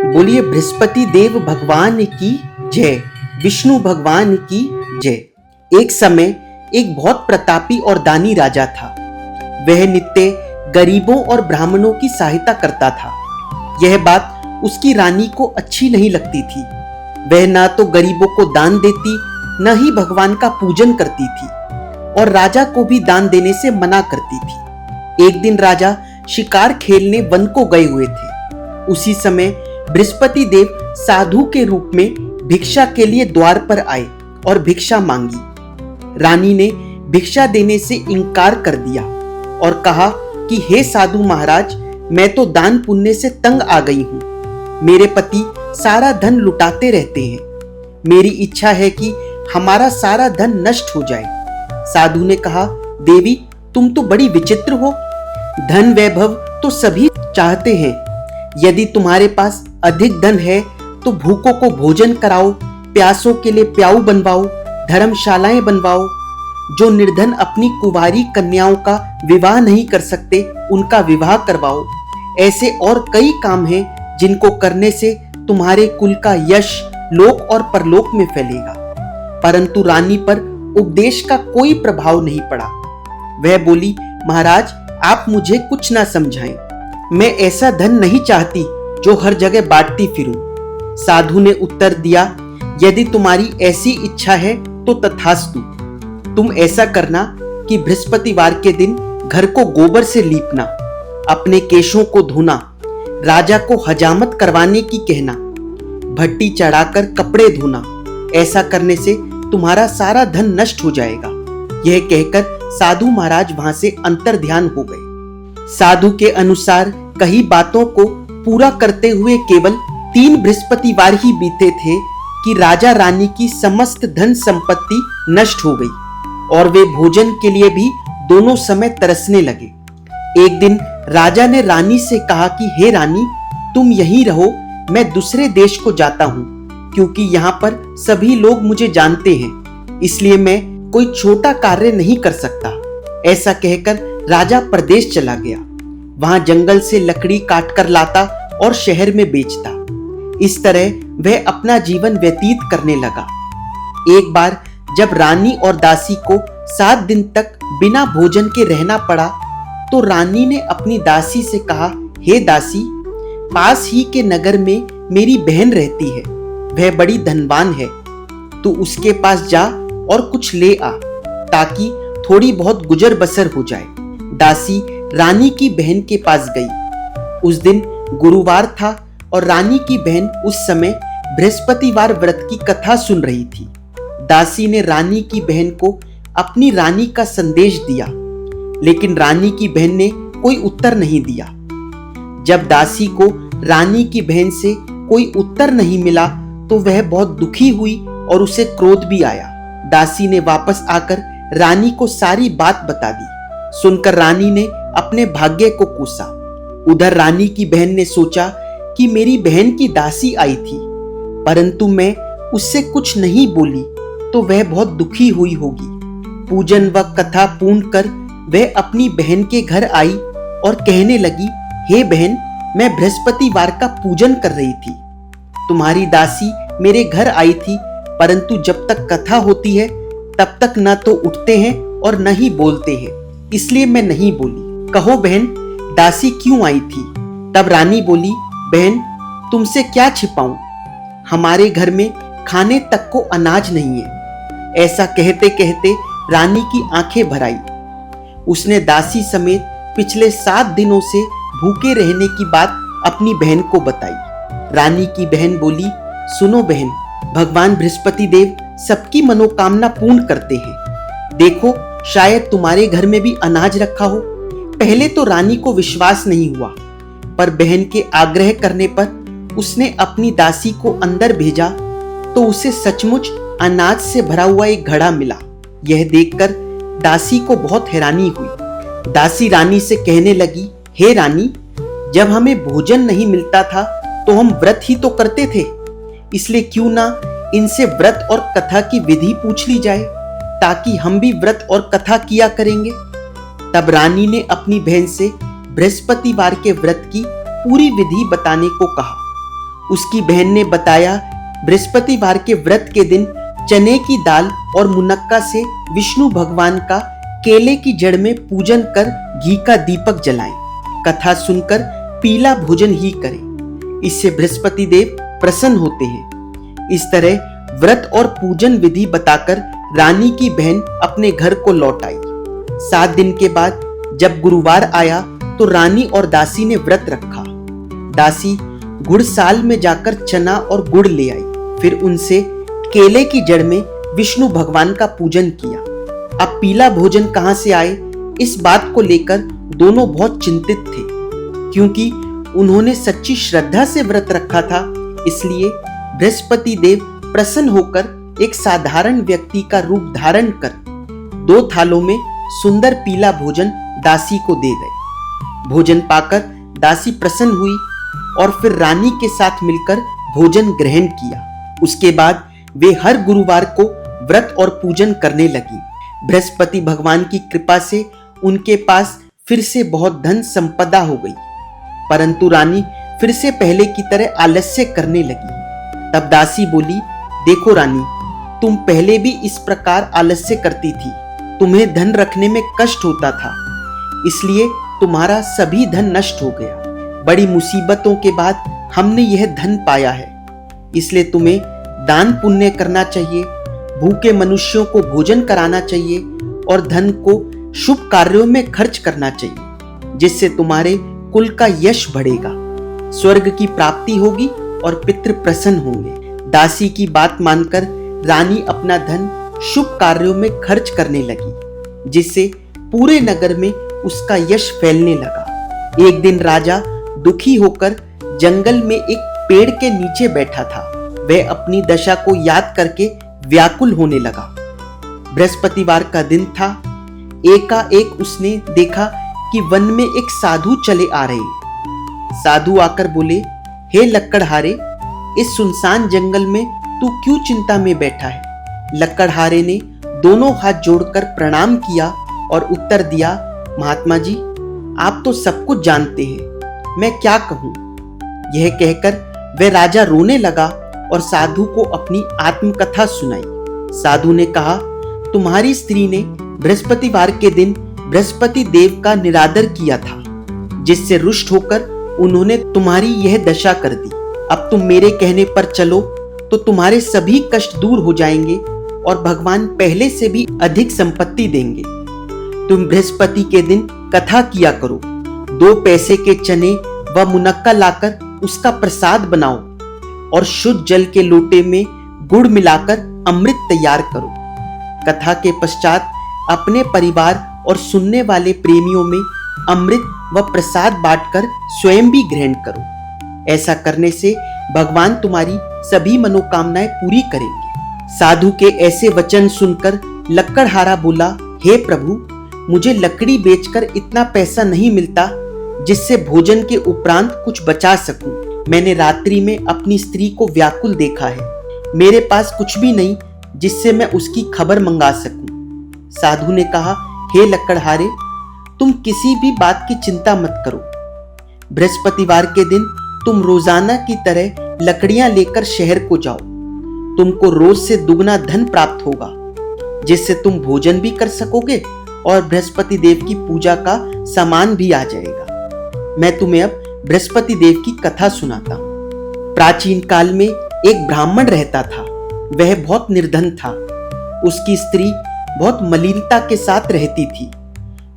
बोलिए बृहस्पति देव भगवान की जय, विष्णु भगवान की जय। एक समय एक बहुत प्रतापी और दानी राजा था। वह नित्य गरीबों और ब्राह्मणों की सहायता करता था। यह बात उसकी रानी को अच्छी नहीं लगती थी। वह ना तो गरीबों को दान देती, न ही भगवान का पूजन करती थी और राजा को भी दान देने से मना करती थी। एक दिन राजा शिकार खेलने वन को गए हुए थे। उसी समय बृहस्पति देव साधु के रूप में भिक्षा के लिए द्वार पर आए और भिक्षा मांगी। रानी ने भिक्षा देने से इनकार कर दिया और कहा कि हे साधु महाराज, मैं तो दान पुण्य से तंग आ गई हूँ। मेरे पति सारा धन लुटाते रहते हैं। मेरी इच्छा है कि हमारा सारा धन नष्ट हो जाए। साधु ने कहा, देवी तुम तो बड़ी विचित्र हो। धन वैभव तो सभी चाहते हैं। यदि तुम्हारे पास अधिक धन है तो भूखों को भोजन कराओ, प्यासों के लिए प्याऊ बनवाओ, धर्मशालाएं बनवाओ। जो निर्धन अपनी कुंवारी कन्याओं का विवाह नहीं कर सकते, उनका विवाह करवाओ। ऐसे और कई काम हैं जिनको करने से तुम्हारे कुल का यश लोक और परलोक में फैलेगा। परंतु रानी पर उपदेश का कोई प्रभाव नहीं पड़ा। वह बोली, महाराज आप मुझे कुछ ना समझाएं। मैं ऐसा धन नहीं चाहती जो हर जगह बांटती फिरूं। साधु ने उत्तर दिया, यदि तुम्हारी ऐसी इच्छा है तो तथास्तु। तुम ऐसा करना कि बृहस्पतिवार के दिन घर को गोबर से लीपना, अपने केशों को धोना, राजा को हजामत करवाने की कहना, भट्टी चढ़ाकर कपड़े धोना। ऐसा करने से तुम्हारा सारा धन नष्ट हो जाएगा। यह कहकर साधु महाराज वहां से अंतर्ध्यान हो गए। साधु के अनुसार कई बातों को पूरा करते हुए केवल 3 बृहस्पतिवार ही बीते थे कि राजा रानी की समस्त धन संपत्ति नष्ट हो गई और वे भोजन के लिए भी दोनों समय तरसने लगे। एक दिन राजा ने रानी से कहा कि हे रानी, तुम यहीं रहो, मैं दूसरे देश को जाता हूँ, क्योंकि यहाँ पर सभी लोग मुझे जानते हैं, इसलिए मैं कोई छोटा कार्य नहीं कर सकता। ऐसा कहकर राजा प्रदेश चला गया। वहां जंगल से लकड़ी काटकर लाता और शहर में बेचता। इस तरह वह अपना जीवन व्यतीत करने लगा। एक बार जब रानी और दासी को 7 दिन तक बिना भोजन के रहना पड़ा, तो रानी ने अपनी दासी से कहा, हे दासी, पास ही के नगर में मेरी बहन रहती है। वह बड़ी धनवान है। तू उसके पास जा और कुछ ले आ, ताकि थोड़ी बहुत गुजर बसर हो जाए। दासी रानी की बहन के पास गई। उस दिन गुरुवार था और रानी की बहन उस समय बृहस्पतिवार व्रत की कथा सुन रही थी। दासी ने रानी की बहन को अपनी रानी का संदेश दिया, लेकिन रानी की बहन ने कोई उत्तर नहीं दिया। जब दासी को रानी की बहन से कोई उत्तर नहीं मिला तो वह बहुत दुखी हुई और उसे क्रोध भी आया। दासी ने वापस आकर रानी को सारी बात बता दी। सुनकर रानी ने अपने भाग्य को कोसा। उधर रानी की बहन ने सोचा कि मेरी बहन की दासी आई थी, परंतु मैं उससे कुछ नहीं बोली तो वह बहुत दुखी हुई होगी। पूजन व कथा पूर्ण कर वह अपनी बहन के घर आई और कहने लगी, हे बहन, मैं बृहस्पतिवार का पूजन कर रही थी। तुम्हारी दासी मेरे घर आई थी, परंतु जब तक कथा होती है तब तक न तो उठते हैं और न ही बोलते हैं, इसलिए मैं नहीं बोली। कहो बहन, दासी क्यों आई थी? तब रानी बोली, बहन तुमसे क्या छिपाऊं, हमारे घर में खाने तक को अनाज नहीं है। ऐसा कहते कहते रानी की आंखें भर आई। उसने दासी समेत पिछले 7 दिनों से भूखे रहने की बात अपनी बहन को बताई। रानी की बहन बोली, सुनो बहन, भगवान बृहस्पति देव सबकी मनोकामना पूर्ण करते हैं। देखो, शायद तुम्हारे घर में भी अनाज रखा हो। पहले तो रानी को विश्वास नहीं हुआ, पर बहन के आग्रह करने पर उसने अपनी दासी को अंदर भेजा तो उसे सचमुच अनाज से भरा हुआ एक घड़ा मिला। यह देखकर दासी को बहुत हैरानी हुई। दासी रानी से कहने लगी, हे रानी, जब हमें भोजन नहीं मिलता था तो हम व्रत ही तो करते थे, इसलिए क्यों ना इनसे व्रत और कथा की विधि पूछ ली जाए, ताकि हम भी व्रत और कथा किया करेंगे। तब रानी ने अपनी बहन से बृहस्पतिवार के व्रत की पूरी विधि बताने को कहा। उसकी बहन ने बताया, बृहस्पतिवार के व्रत के दिन चने की दाल और मुनक्का से विष्णु भगवान का केले की जड़ में पूजन कर घी का दीपक जलाएं। कथा सुनकर पीला भोजन ही करें, इससे बृहस्पति देव प्रसन्न होते हैं। इस तरह व्रत और पूजन विधि बताकर रानी की बहन अपने घर को लौट आई। 7 दिन के बाद जब गुरुवार आया तो रानी और दासी ने व्रत रखा। दासी गुड़साल में जाकर चना और गुड़ ले आई, फिर उनसे केले की जड़ में विष्णु भगवान का पूजन किया। अब पीला भोजन कहां से आए, इस बात को लेकर दोनों बहुत चिंतित थे, क्योंकि उन्होंने सच्ची श्रद्धा से व्रत रखा था। इसलिए बृहस्पति देव प्रसन्न होकर एक साधारण व्यक्ति का रूप धारण कर 2 थालों में सुंदर पीला भोजन दासी को दे गए। भोजन पाकर दासी प्रसन्न हुई और फिर रानी के साथ मिलकर भोजन ग्रहण किया। उसके बाद वे हर गुरुवार को व्रत और पूजन करने लगी। बृहस्पति भगवान की कृपा से उनके पास फिर से बहुत धन संपदा हो गई, परंतु रानी फिर से पहले की तरह आलस्य करने लगी। तब दासी बोली, देखो रानी, तुम पहले भी इस प्रकार आलस्य करती थी। तुम्हें धन रखने में कष्ट होता था, इसलिए तुम्हारा सभी धन नष्ट हो गया। बड़ी मुसीबतों के बाद हमने यह धन पाया है, इसलिए तुम्हें दान पुण्य करना चाहिए, भूखे मनुष्यों को भोजन कराना चाहिए और धन को शुभ कार्यों में खर्च करना चाहिए, जिससे तुम्हारे कुल का यश बढ़ेगा, स्वर्ग की प्राप्ति होगी और पितृ प्रसन्न होंगे। दासी की बात मानकर रानी अपना धन शुभ कार्यों में खर्च करने लगी, जिससे पूरे नगर में उसका यश फैलने लगा। एक दिन राजा दुखी होकर जंगल में एक पेड़ के नीचे बैठा था। वह अपनी दशा को याद करके व्याकुल होने लगा। बृहस्पतिवार का दिन था। एकाएक उसने देखा कि वन में एक साधु चले आ रहे। साधु आकर बोले, हे लक्कड़हारे, इस सुनसान जंगल में तू क्यों चिंता में बैठा है? लक्कड़हारे ने दोनों हाथ जोड़कर प्रणाम किया और उत्तर दिया, महात्मा जी, आप तो सब कुछ जानते हैं, मैं क्या कहूं? यह कहकर वह राजा रोने लगा और साधु को अपनी आत्मकथा सुनाई। साधु ने कहा, तुम्हारी स्त्री ने बृहस्पतिवार के दिन बृहस्पति देव का निरादर किया था, जिससे रुष्ट होकर उन्होंने तुम्हारी यह दशा कर दी। अब तुम मेरे कहने पर चलो तो तुम्हारे सभी कष्ट दूर हो जाएंगे और भगवान पहले से भी अधिक संपत्ति देंगे। तुम बृहस्पति के दिन कथा किया करो, 2 पैसे के चने व मुनक्का लाकर उसका प्रसाद बनाओ और शुद्ध जल के लोटे में गुड़ मिलाकर अमृत तैयार करो। कथा के पश्चात अपने परिवार और सुनने वाले प्रेमियों में अमृत व प्रसाद बांटकर स्वयं भी ग्रहण करो। ऐसा करने से भगवान तुम्हारी सभी मनोकामनाएं पूरी करेंगे। साधु के ऐसे वचन सुनकर लक्कड़हारा बोला, हे प्रभु, मुझे लकड़ी बेचकर इतना पैसा नहीं मिलता जिससे भोजन के उपरांत कुछ बचा सकूं। मैंने रात्रि में अपनी स्त्री को व्याकुल देखा है, मेरे पास कुछ भी नहीं जिससे मैं उसकी खबर मंगा सकूं। साधु ने कहा, हे लक्कड़हारे, तुम किसी भी बात की चिंता मत करो। बृहस्पतिवार के दिन तुम रोजाना की तरह लकड़ियां लेकर शहर को जाओ। तुमको रोज से दुगना धन प्राप्त होगा, जिससे तुम भोजन भी कर सकोगे और बृहस्पति देव की पूजा का सामान भी आ जाएगा। मैं तुम्हें अब बृहस्पति देव की कथा सुनाता हूं। प्राचीन काल में एक ब्राह्मण रहता था। वह बहुत निर्धन था। उसकी स्त्री बहुत मलिनता के साथ रहती थी।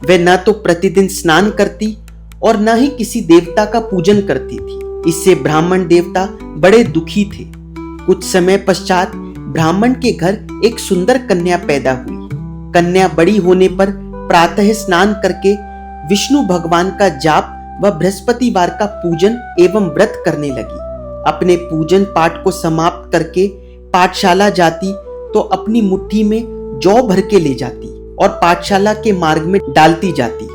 वह न तो प्रतिदिन स्नान करती और न ही किसी देवता का पूजन करती थी। इससे ब्राह्मण देवता बड़े दुखी थे। कुछ समय पश्चात ब्राह्मण के घर एक सुंदर कन्या पैदा हुई। कन्या बड़ी होने पर प्रातः स्नान करके विष्णु भगवान का जाप व बृहस्पतिवार का पूजन एवं व्रत करने लगी। अपने पूजन पाठ को समाप्त करके पाठशाला जाती तो अपनी मुट्ठी में जौ भर के ले जाती और पाठशाला के मार्ग में डालती जाती।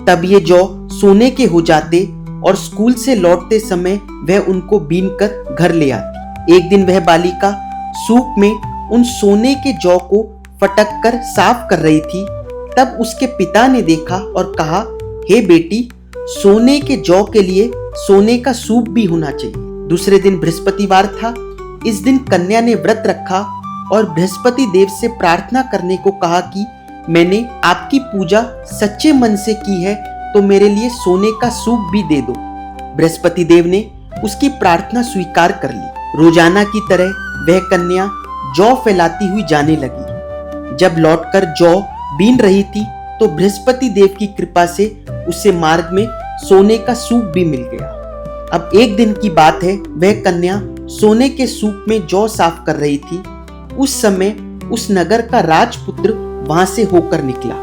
तब ये जौ सोने के हो जाते और स्कूल से लौटते समय वह उनको बीन कर घर ले आती। एक दिन वह बालिका सूप में उन सोने के जौ को फटक कर साफ कर रही थी। तब उसके पिता ने देखा और कहा, हे बेटी, सोने के जौ के लिए सोने का सूप भी होना चाहिए। दूसरे दिन बृहस्पतिवार था। इस दिन कन्या ने व्रत रखा और बृहस्पति देव से प्रार्थना करने को कहा कि मैंने आपकी पूजा सच्चे मन से की है, तो मेरे लिए सोने का सूप भी दे दो। बृहस्पति देव ने उसकी प्रार्थना स्वीकार कर ली। रोजाना की तरह वह कन्या जौ फैलाती हुई जाने लगी। जब लौटकर जौ बीन रही थी तो बृहस्पति देव की कृपा से उसे मार्ग में सोने का सूप भी मिल गया। अब एक दिन की बात है, वह कन्या सोने के सूप में जौ साफ कर रही थी। उस समय उस नगर का राजपुत्र वहां से होकर निकला।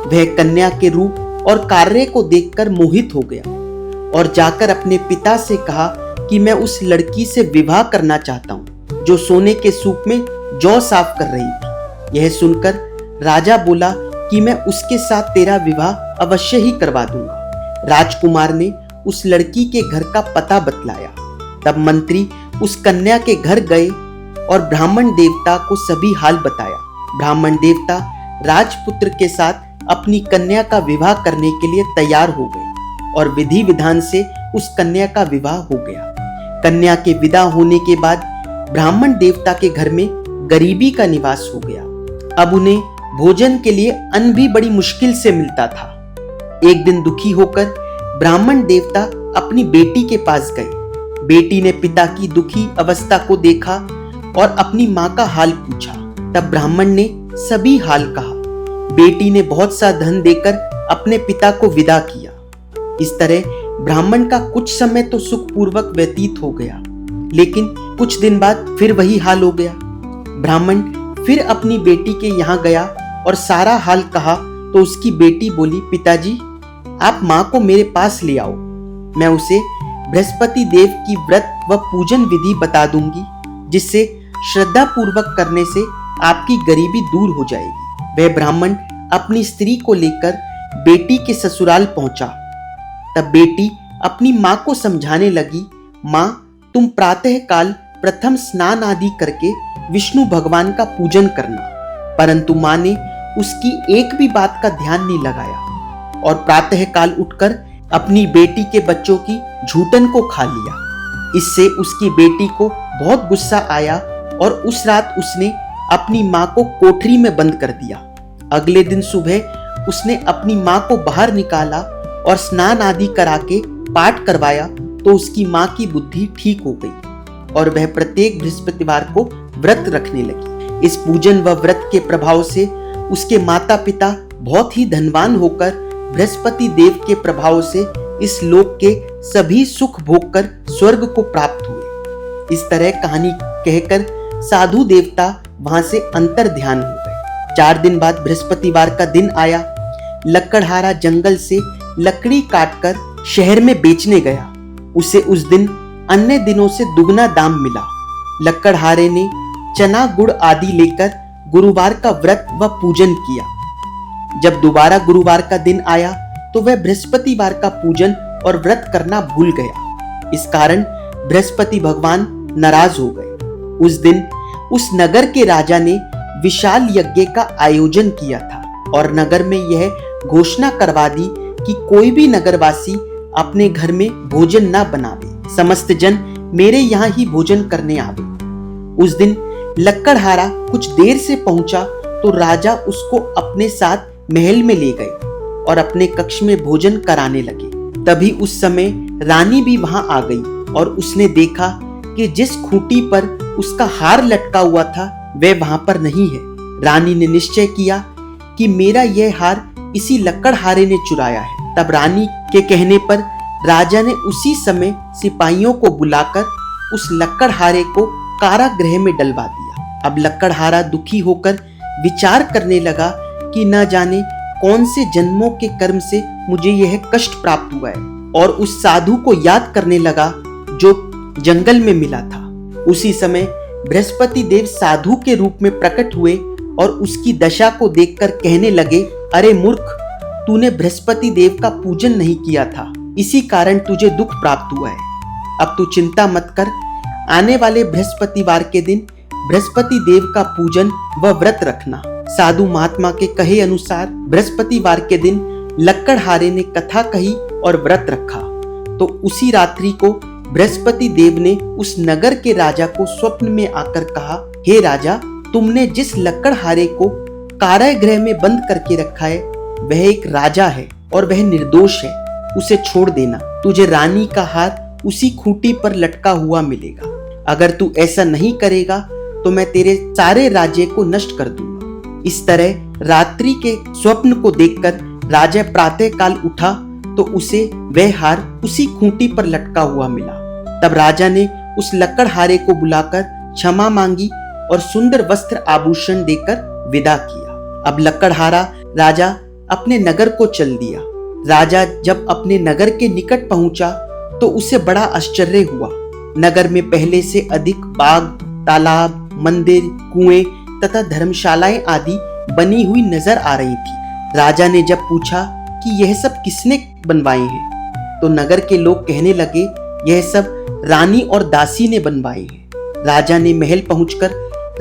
वह कन्या के रूप और कार्य को देखकर मोहित हो गया और जाकर अपने पिता से कहा कि मैं उस लड़की से विवाह करना चाहता हूँ जो सोने के सूप में जौ साफ कर रही थी। यह सुनकर राजा बोला कि मैं उसके साथ तेरा विवाह अवश्य ही करवा दूंगा। राजकुमार ने उस लड़की के घर का पता बतलाया। तब मंत्री उस कन्या के घर गए और ब्राह्मण देवता को सभी हाल बताया। ब्राह्मण देवता राजपुत्र के साथ अपनी कन्या का विवाह करने के लिए तैयार हो गए और विधि विधान से उस कन्या का विवाह हो गया। कन्या के विदा होने के बाद ब्राह्मण देवता के घर में गरीबी का निवास हो गया। अब उन्हें भोजन के लिए अन्न भी बड़ी मुश्किल से मिलता था। एक दिन दुखी होकर ब्राह्मण देवता अपनी बेटी के पास गए। बेटी ने पिता की दुखी अवस्था को देखा और अपनी माँ का हाल पूछा। तब ब्राह्मण ने सभी हाल कहा। बेटी ने बहुत सा धन देकर अपने पिता को विदा किया। इस तरह ब्राह्मण का कुछ समय तो सुखपूर्वक व्यतीत हो गया, लेकिन कुछ दिन बाद फिर वही हाल हो गया। ब्राह्मण फिर अपनी बेटी के यहाँ गया और सारा हाल कहा तो उसकी बेटी बोली, पिताजी आप माँ को मेरे पास ले आओ, मैं उसे बृहस्पति देव की व्रत व पूजन विधि बता दूंगी, जिससे श्रद्धा पूर्वक करने से आपकी गरीबी दूर हो जाएगी। वह ब्राह्मण अपनी स्त्री को लेकर बेटी के ससुराल पहुंचा। तब बेटी अपनी माँ को समझाने लगी, माँ तुम प्रातः काल प्रथम स्नान आदि करके विष्णु भगवान का पूजन करना। परंतु माँ ने उसकी एक भी बात का ध्यान नहीं लगाया और प्रातः काल उठकर अपनी बेटी के बच्चों की झूठन को खा लिया। इससे उसकी बेटी को बहुत गुस्सा आया और उस रात उसने अपनी माँ को कोठरी में बंद कर दिया। अगले दिन सुबह उसने अपनी माँ को बाहर निकाला और स्नान आदि करा के पाठ करवाया तो उसकी माँ की बुद्धि ठीक हो गई और वह प्रत्येक बृहस्पतिवार को व्रत रखने लगी। इस पूजन व व्रत के प्रभाव से उसके माता पिता बहुत ही धनवान होकर बृहस्पति देव के प्रभाव से इस लोक के सभी सुख भोगकर स्वर्ग को प्राप्त हुए। इस तरह कहानी कहकर साधु देवता वहां से अंतर ध्यान हो गए। 4 दिन बाद बृहस्पतिवार का दिन आया। लकड़हारा जंगल से लकड़ी काटकर शहर में बेचने गया। उसे उस दिन अन्य दिनों से दुगना दाम मिला। लकड़हारे ने चना गुड़ आदि लेकर गुरुवार का व्रत व पूजन किया। जब दोबारा गुरुवार का दिन आया तो वह बृहस्पतिवार का पूजन और व्रत करना भूल गया। इस कारण बृहस्पति भगवान नाराज हो गए। उस दिन उस नगर के राजा ने विशाल यज्ञ का आयोजन किया था और नगर में यह घोषणा करवा दी कि कोई भी नगरवासी अपने घर में भोजन न बनावे, समस्त जन मेरे यहाँ ही भोजन करने आवे। उस दिन लकड़हारा कुछ देर से पहुंचा तो राजा उसको अपने साथ महल में ले गए और अपने कक्ष में भोजन कराने लगे। तभी उस समय रानी भी वहां आ गई और उसने देखा कि जिस खूंटी पर उसका हार लटका हुआ था वह वहां पर नहीं है। रानी ने निश्चय किया कि मेरा यह हार इसी लकड़हारे ने चुराया है। तब रानी के कहने पर राजा ने उसी समय सिपाहियों को बुलाकर उस लकड़हारे को कारागृह में डलवा दिया। अब लकड़हारा दुखी होकर विचार करने लगा कि न जाने कौन से जन्मों के कर्म से मुझे यह कष्ट प्राप्त हुआ है, और उस साधु को याद करने लगा जो जंगल में मिला था। उसी समय बृहस्पति देव साधु के रूप में प्रकट हुए और उसकी दशा को देखकर कहने लगे, अरे मूर्ख, तूने बृहस्पति देव का पूजन नहीं किया था, इसी कारण तुझे दुख प्राप्त हुआ है। अब तू चिंता मत कर, आने वाले बृहस्पतिवार के दिन बृहस्पति देव का पूजन व व्रत रखना। साधु महात्मा के कहे अनुसार बृहस्पतिवार के दिन लकड़हारे ने कथा कही और व्रत रखा। तो उसी रात्रि को बृहस्पति देव ने उस नगर के राजा को स्वप्न में आकर कहा, हे राजा, तुमने जिस लकड़हारे को कारागृह में बंद करके रखा है वह एक राजा है और वह निर्दोष है, उसे छोड़ देना। तुझे रानी का हार उसी खूंटी पर लटका हुआ मिलेगा। अगर तू ऐसा नहीं करेगा तो मैं तेरे सारे राज्य को नष्ट कर दूंगा। इस तरह रात्रि के स्वप्न को देखकर राजा प्रातः काल उठा तो उसे वह हार उसी खूंटी पर लटका हुआ मिला। तब राजा ने उस लकड़हारे को बुलाकर क्षमा मांगी और सुंदर वस्त्र आभूषण देकर विदा किया। अब लकड़हारा राजा अपने नगर को चल दिया। राजा जब अपने नगर के निकट पहुंचा तो उसे बड़ा आश्चर्य हुआ। नगर में पहले से अधिक बाग, तालाब, मंदिर, कुएं तथा धर्मशालाएं आदि बनी हुई नजर आ रही थी। राजा ने जब पूछा कि यह सब किसने बनवाए हैं तो नगर के लोग कहने लगे, यह सब रानी और दासी ने बनवाए हैं। राजा ने महल पहुंचकर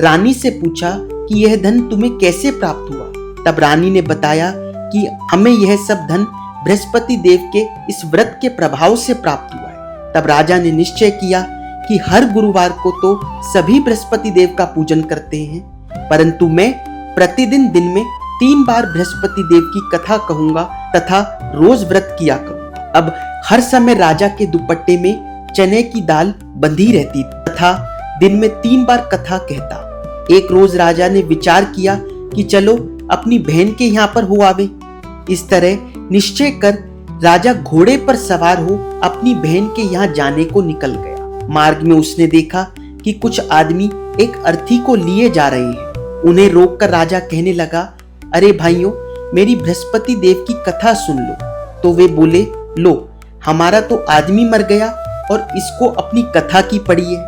रानी से पूछा कि यह धन तुम्हें कैसे प्राप्त हुआ। तब रानी ने बताया कि हमें यह सब धन बृहस्पति देव के इस व्रत के प्रभाव से प्राप्त हुआ है। तब राजा ने निश्चय किया कि हर गुरुवार को तो सभी बृहस्पति देव का पूजन करते हैं, परंतु मैं प्रतिदिन दिन में 3 बार बृहस्पति देव की कथा कहूंगा तथा रोज व्रत किया करूंगा। अब हर समय राजा के दुपट्टे में चने की दाल बंधी रहती तथा दिन में 3 बार कथा कहता। एक रोज राजा ने विचार किया कि चलो अपनी बहन के यहाँ पर हो आवे। इस तरह निश्चय कर राजा घोड़े पर सवार हो अपनी बहन के यहाँ जाने को निकल गया। मार्ग में उसने देखा कि कुछ आदमी एक अर्थी को लिए जा रहे हैं। उन्हें रोककर राजा कहने लगा, अरे भाइयों, मेरी बृहस्पति देव की कथा सुन लो। तो वे बोले, लो, हमारा तो आदमी मर गया और इसको अपनी कथा की पड़ी है।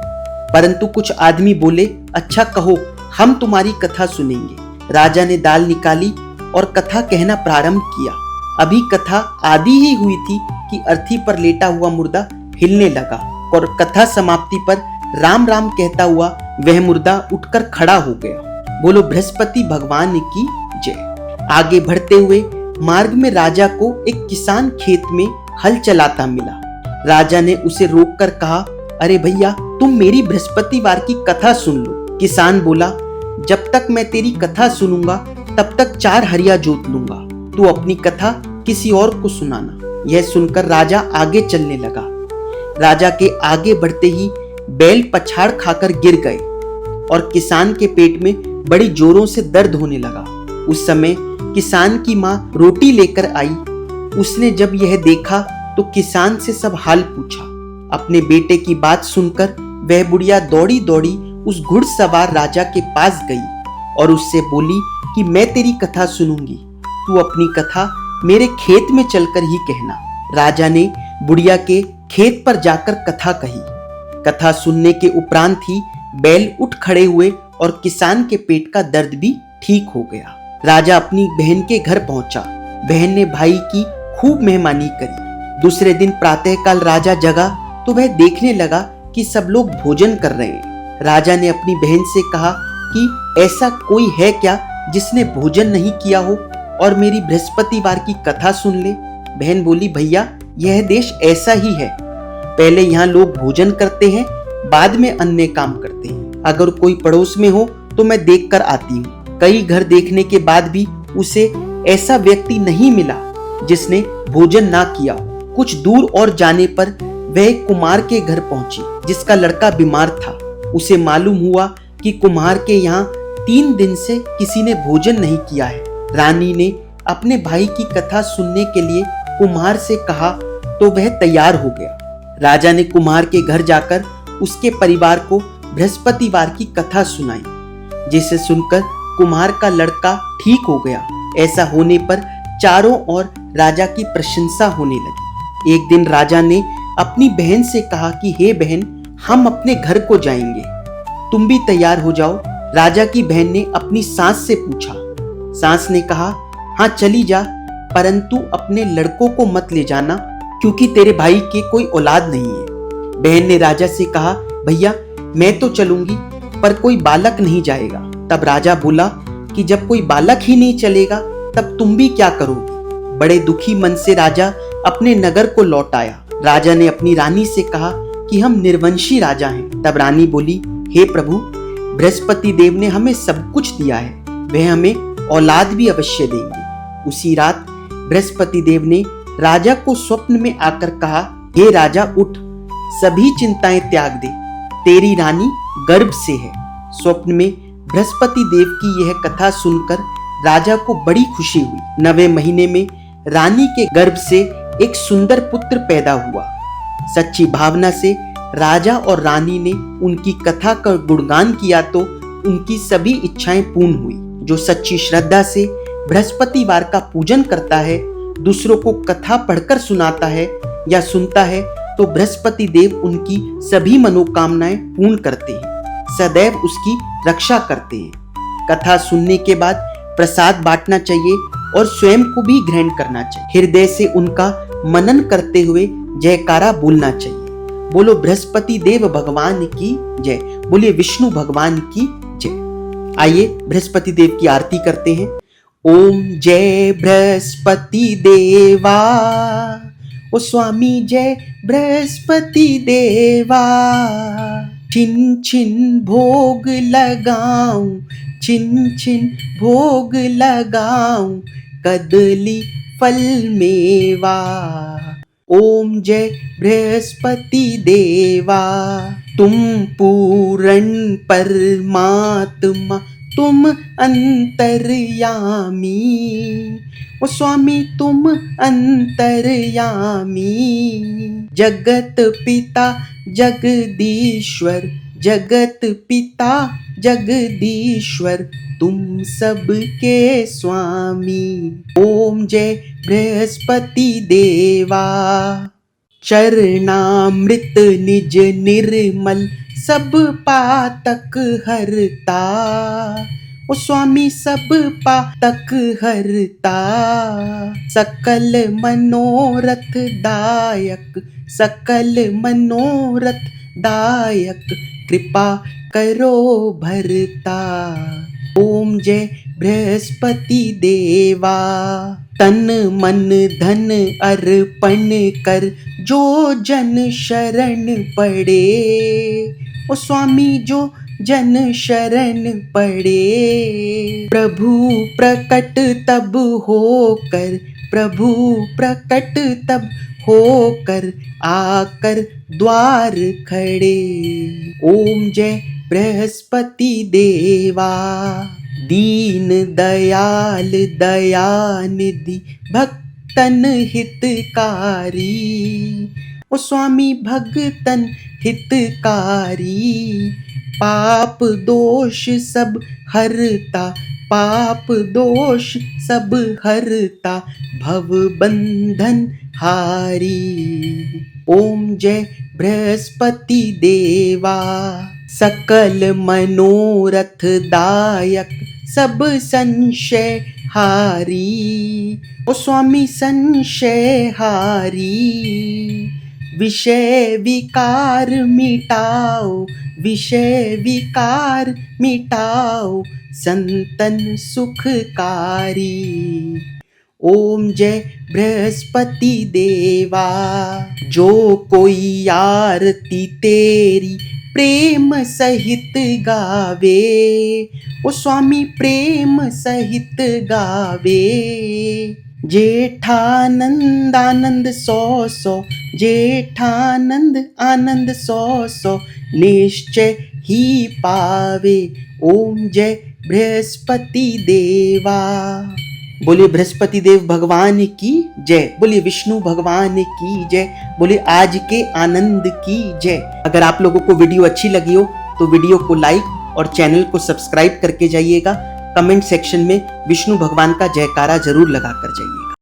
परंतु कुछ आदमी बोले, अच्छा कहो, हम तुम्हारी कथा सुनेंगे। राजा ने दाल निकाली और कथा कहना प्रारंभ किया। अभी कथा आधी ही हुई थी कि अर्थी पर लेटा हुआ मुर्दा हिलने लगा और कथा समाप्ति पर राम राम कहता हुआ वह मुर्दा उठकर खड़ा हो गया। बोलो बृहस्पति भगवान की जय। आगे बढ़ते हुए मार्ग में राजा को एक किसान खेत में हल चलाता मिला। राजा ने उसे रोककर कहा, अरे भैया, तुम मेरी बृहस्पतिवार की कथा सुन लो। किसान बोला, जब तक मैं तेरी कथा सुनूंगा तब तक 4 हरिया जोत लूंगा। तू अपनी कथा किसी और को सुनाना। यह सुनकर राजा आगे चलने लगा। राजा के आगे बढ़ते ही बैल पछाड़ खाकर गिर गए और किसान के पेट में बड़ी जोरों से दर्द होने लगा। उस समय किसान की माँ रोटी लेकर आई। उसने जब यह देखा तो किसान से सब हाल पूछा। अपने बेटे की बात सुनकर वह बुढ़िया दौड़ी दौड़ी उस घुड़सवार राजा के पास गई और उससे बोली कि मैं तेरी कथा सुनूंगी, तू अपनी कथा मेरे खेत में चलकर ही कहना। राजा ने बुढ़िया के खेत पर जाकर कथा कही। कथा सुनने के उपरांत ही बैल उठ खड़े हुए और किसान के पेट का दर्द भी ठीक हो गया। राजा अपनी बहन के घर पहुंचा। बहन ने भाई की खूब मेहमानी करी। दूसरे दिन प्रातःकाल राजा जगा तो वह देखने लगा कि सब लोग भोजन कर रहे हैं। राजा ने अपनी बहन से कहा कि ऐसा कोई है क्या जिसने भोजन नहीं किया हो और मेरी बृहस्पतिवार की कथा सुन ले। बहन बोली, भैया, यह देश ऐसा ही है। पहले यहाँ लोग भोजन करते हैं, बाद में अन्य काम करते हैं। अगर कोई पड़ोस में हो तो मैं देख कर आती हूँ। कई घर देखने के बाद भी उसे ऐसा व्यक्ति नहीं मिला जिसने भोजन ना किया हो। कुछ दूर और जाने पर वह एक कुम्हार के घर पहुंची जिसका लड़का बीमार था। उसे मालूम हुआ कि कुम्हार के यहाँ 3 दिन से किसी ने भोजन नहीं किया है। रानी ने अपने भाई की कथा सुनने के लिए कुम्हार से कहा तो वह तैयार हो गया। राजा ने कुम्हार के घर जाकर उसके परिवार को बृहस्पतिवार की कथा सुनाई, जिसे सुनकर कुम्हार का लड़का ठीक हो गया। ऐसा होने पर चारों ओर राजा की प्रशंसा होने लगी। एक दिन राजा ने अपनी बहन से कहा कि हे बहन, हम अपने घर को जाएंगे, तुम भी तैयार हो जाओ। राजा की बहन ने अपनी सास से पूछा। सास ने कहा, हाँ चली जा, परंतु अपने लड़कों को मत ले जाना क्योंकि तेरे भाई के कोई औलाद नहीं है। बहन ने राजा से कहा, भैया, मैं तो चलूंगी पर कोई बालक नहीं जाएगा। तब राजा बोला कि जब कोई बालक ही नहीं चलेगा तब तुम भी क्या करोगे। बड़े दुखी मन से राजा अपने नगर को लौट आया। राजा ने अपनी रानी से कहा कि हम निर्वंशी राजा हैं। तब रानी बोली, हे प्रभु, बृहस्पति देव ने हमें सब कुछ दिया है, वह हमें औलाद भी अवश्य देंगे। उसी रात बृहस्पति देव ने राजा को स्वप्न में आकर कहा, हे राजा उठ, सभी चिंताएं त्याग दे, तेरी रानी गर्भ से है। स्वप्न में बृहस्पति देव की यह कथा सुनकर राजा को बड़ी खुशी हुई। 9वें महीने में रानी के गर्भ से एक सुंदर पुत्र पैदा हुआ। सच्ची भावना से राजा और रानी ने उनकी कथा का गुणगान किया तो उनकी सभी इच्छाएं पूर्ण हुई। जो सच्ची श्रद्धा से बृहस्पतिवार का पूजन करता है, दूसरों को कथा पढ़कर सुनाता है या सुनता है, तो बृहस्पति देव उनकी सभी मनोकामनाएं पूर्ण करते हैं, सदैव उसकी रक्षा करते हैं। कथा सुनने के बाद प्रसाद बांटना चाहिए और स्वयं को भी ग्रहण करना चाहिए। हृदय से उनका मनन करते हुए जयकारा बोलना चाहिए। बोलो बृहस्पति देव भगवान की जय, बोलिए विष्णु भगवान की जय। आइए बृहस्पति देव की आरती करते हैं। ओम जय बृहस्पति देवा, ओ स्वामी जय बृहस्पति देवा। छिन छिन भोग लगाऊं, छिन छिन भोग लगाऊं, कदली फल मेवा। ओम जय बृहस्पति देवा। तुम पूर्ण परमात्मा, तुम अंतर्यामी, ओ स्वामी तुम अंतर्यामी। जगत पिता जगदीश्वर, जगत पिता जगदीश्वर, तुम सबके स्वामी। ओम जय बृहस्पति देवा। चरणामृत निज निर्मल, सब पातक हरता, ओ स्वामी सब पातक हरता। सकल मनोरथ दायक, सकल मनोरथ दायक, कृपा करो भरता। ओम जय बृहस्पति देवा। तन मन धन अर्पण कर, जो जन शरण पड़े, ओ स्वामी जो जन शरण पड़े। प्रभु प्रकट तब होकर, प्रभु प्रकट तब होकर, आकर द्वार खड़े। ओम जय बृहस्पति देवा। दीन दयाल दयानिधि, भक्तन हितकारी, ओ स्वामी भक्तन हितकारी। पाप दोष सब हरता, पाप दोष सब हरता, भव बंधन हारी। ओम जय बृहस्पति देवा। सकल मनोरथ दायक, सब संशय हारी, ओ स्वामी संशय हारी। विषय विकार मिटाओ, विषय विकार मिटाओ, संतन सुखकारी। ओम जय बृहस्पति देवा। जो कोई आरती तेरी प्रेम सहित गावे, ओ स्वामी प्रेम सहित गावे। जेठानंद आनंद सौ सौ, जेठानंद आनंद सौ सौ, निश्चय ही पावे। ओम जय बृहस्पति देवा। बोलिए बृहस्पति देव भगवान की जय, बोलिए विष्णु भगवान की जय, बोलिए आज के आनंद की जय। अगर आप लोगों को वीडियो अच्छी लगी हो तो वीडियो को लाइक और चैनल को सब्सक्राइब करके जाइएगा। कमेंट सेक्शन में विष्णु भगवान का जयकारा जरूर लगा कर जाइए।